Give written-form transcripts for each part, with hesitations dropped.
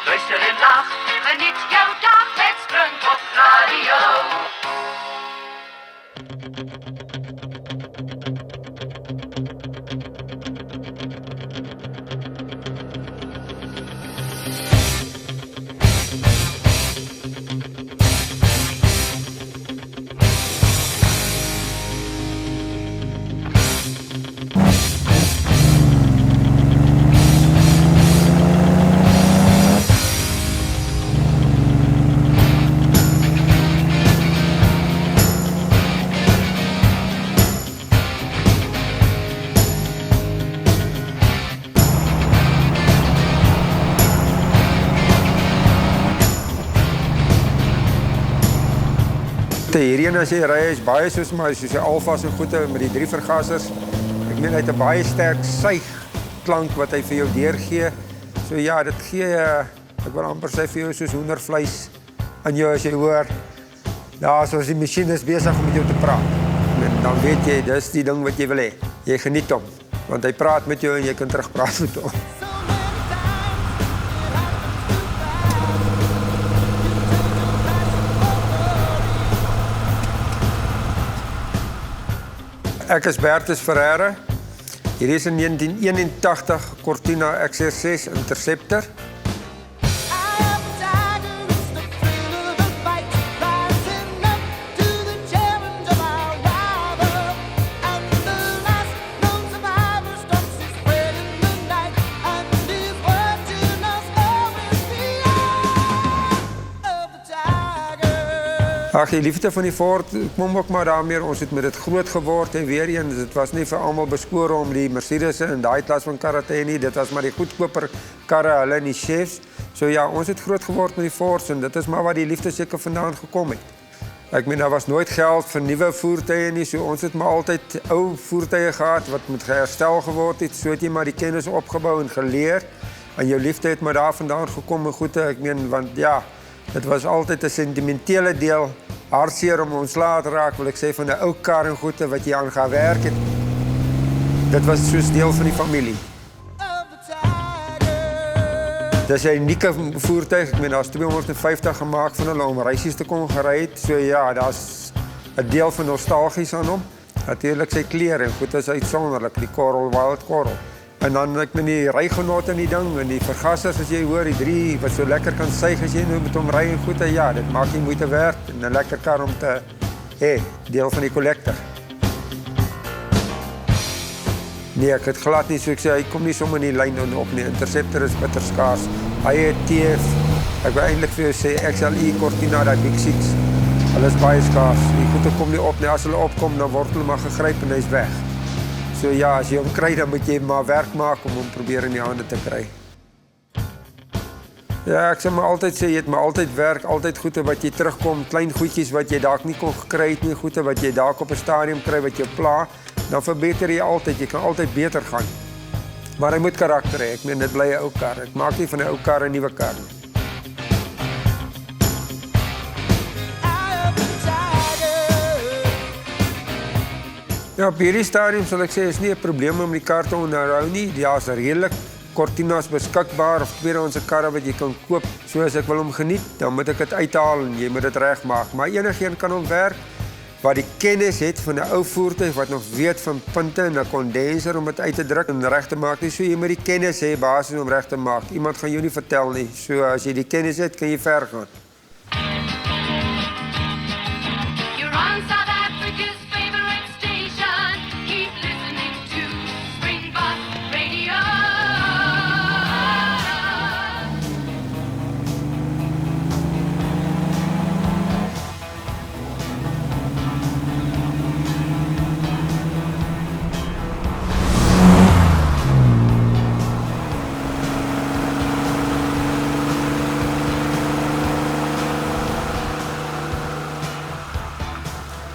Luister en lach, geniet jouw dag met Springbok Radio. Hierheen as jy ry is baie soos die Alfas en goede met die 3 vergassers. Ek meen hy het 'n baie sterk suigklank wat hy vir jou deurgee. So ja, dit gee ek wil amper sê vir jou soos hoendervleis aan jou as jy hoor. Ja, soos die masjien is besig om met jou te praat. En dan weet jy, dis die ding wat jy wil hê. Jy geniet hom, want hy praat met jou en jy kan terugpraat met hom. Ek is Bertus Ferreira. Hier is 'n 1981 Cortina XR6 Interceptor. Ag, die liefde van die Ford, kom ook maar daarmee, ons het met dit groot geword en weer eens, dit was nie vir almal beskore om die Mercedes en daai klas van karre te hê nie, dit was maar die goedkoper karre, hulle en die chefs. So ja, ons het groot geword met die Fords en dit is maar waar die liefde seker vandaan gekom het. Ek meen, daar was nooit geld vir nuwe voertuie nie, so ons het maar altyd ou voertuie gehad wat moet geherstel geword het, so het jy maar die kennis opgebou en geleer en jou liefde het maar daar vandaan gekom en goed, ek meen, want ja, dit was altyd 'n sentimentele deel, hartseer om ontslae te raak, wil ek sê, van 'n ou kar en goede wat jy aan gaan werk het. Dit was soos deel van die familie. Dit is 'n unieke voertuig, ek meen, daar's 250 gemaak van hulle om reisies te kon gery het, so ja, daar's 'n deel van nostalgies aan hom. Natuurlik sy kleur en goed is uitsonderlik, die Coral, Wild Coral. En dan, ek meen, die rygenot in die ding, en die vergassers, as jy hoor, die 3, wat so lekker kan suig as jy nou met hom ry en goed, ja, dit maak nie moeite werd, en 'n lekker kar om te hê, deel van die collector. Nee, ek het glad nie, so ek sê, hy kom nie sommer in die lyn op nie, Interceptor is bitter skaars, hy het TF, ek wil eintlik vir jou sê, XLE, Cortina, die Big Six, hulle is baie skaars, die goede kom nie op nie, as hulle opkom, dan word hulle maar gegryp en hy is weg. So ja, as jy hom kry, dan moet jy maar werk maak om hom probeer in die hande te kry. Ja, ek sal maar altyd sê, jy het maar altyd werk, altyd goede wat jy terugkom, klein goedjies wat jy dalk nie kon gekry het nie, goede wat jy dalk op 'n stadium kry wat jou pla, dan verbeter jy altyd, jy kan altyd beter gaan. Maar hy moet karakter hê, ek meen, dit bly 'n ou kar, ek maak nie van 'n ou kar 'n nuwe kar nie. Ja, op hierdie stadium sal ek sê, is nie 'n probleem om die kar te onderhou nie. Ja, is redelik Cortinas beskikbaar of tweedehandse karre wat jy kan koop. So as ek wil hom geniet, dan moet ek dit uithaal en jy moet dit regmaak. Maar enigeen kan hom werk wat die kennis het van 'n ou voertuig wat nog weet van punte en 'n kondenser om dit uit te druk en reg te maak nie. So jy moet die kennis hê basies om reg te maak. Iemand gaan jou nie vertel nie. So as jy die kennis het, kan jy ver gaan.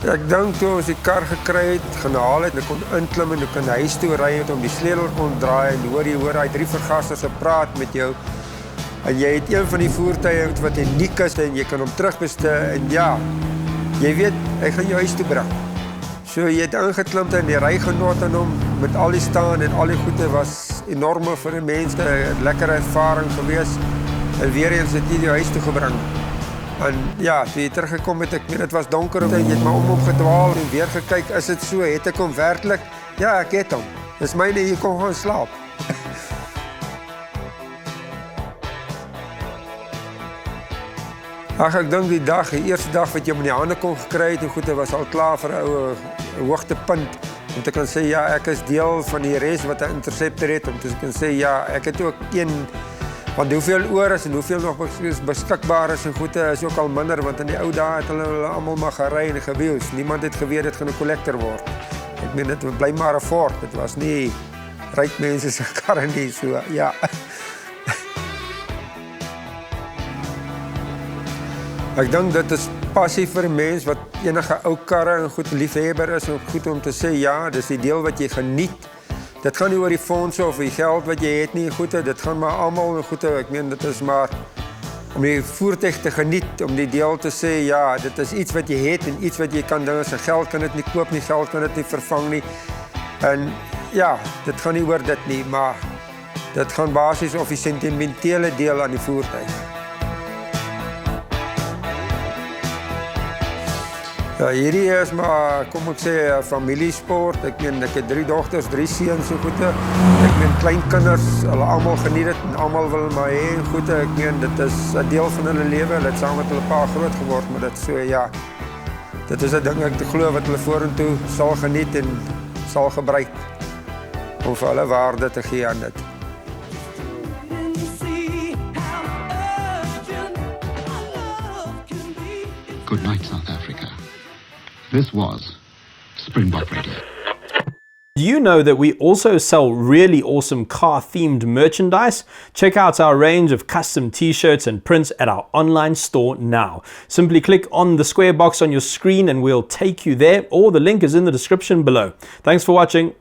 Ek dink toe ons die kar gekry het, gehaal het, en ek kon inklim en ek kon huis toe ry het om die sleutel kon draai en hoor hy 3 vergassers gepraat met jou. En jy het een van die voertuie wat uniek is en jy kan hom terugbestel en ja, jy weet, hy gaan jou huis toe bring. So jy het ingeklimd en die rygenot aan hom met al die staan en al die goede was enorme vir die mense, 'n lekker ervaring gewees. En weer eens het jy die huis toe gebring. En ja, toe jy teruggekom het, ek meen, het was donker, jy het maar omgedwaal en weer gekyk, is dit so, het ek hom werklik? Ja, ek het hom. Dis myne, jy kon gaan slaap. Ag, ek dink die eerste dag wat jy hom in die hande kon gekry het, en goed, het was al klaar vir 'n ou hoogtepunt, om te kan sê, ja, ek is deel van die res wat 'n interceptor het, om te kan sê, ja, ek het ook want hoeveel oor is en hoeveel nog beskikbaar is en goede is ook al minder, want in die ou dae het hulle almal maar gery en gewiels. Niemand het geweet dit gaan 'n kollektor word. Ek meen, dit bly maar 'n fort. Dit was nie ryk mense se karre nie, so ja. Ek dink dit is passie vir 'n mens wat enige ou karre en goed liefhebber is, en goed om te sê, ja, dis die deel wat jy geniet. Dit gaan nie oor die fondse of die geld wat jy het nie, goede, dit gaan maar almal goede, ek meen, dit is maar om die voertuig te geniet, om die deel te sê, ja, dit is iets wat jy het en iets wat jy kan doen, as geld kan dit nie koop nie, geld kan dit nie vervang nie, en ja, dit gaan nie oor dit nie, maar dit gaan basies of die sentimentele deel aan die voertuig. Ja, hierdie is maar, kom ek sê, familiesport. Ek meen, ek het 3 dogters, 3 seuns, so goede. Ek meen, kleinkinders, hulle almal geniet dit en almal wil maar hê en goede. Ek meen, dit is 'n deel van hulle lewe. Hulle het saam met hulle pa groot geword, maar dit so, ja. Dit is 'n ding ek glo wat hulle vorentoe sal geniet en sal gebruik om vir hulle waarde te gee aan dit. Good night, South Africa. This was Springbok Radio. Do you know that we also sell really awesome car-themed merchandise? Check out our range of custom t-shirts and prints at our online store now. Simply click on the square box on your screen and we'll take you there, or the link is in the description below. Thanks for watching.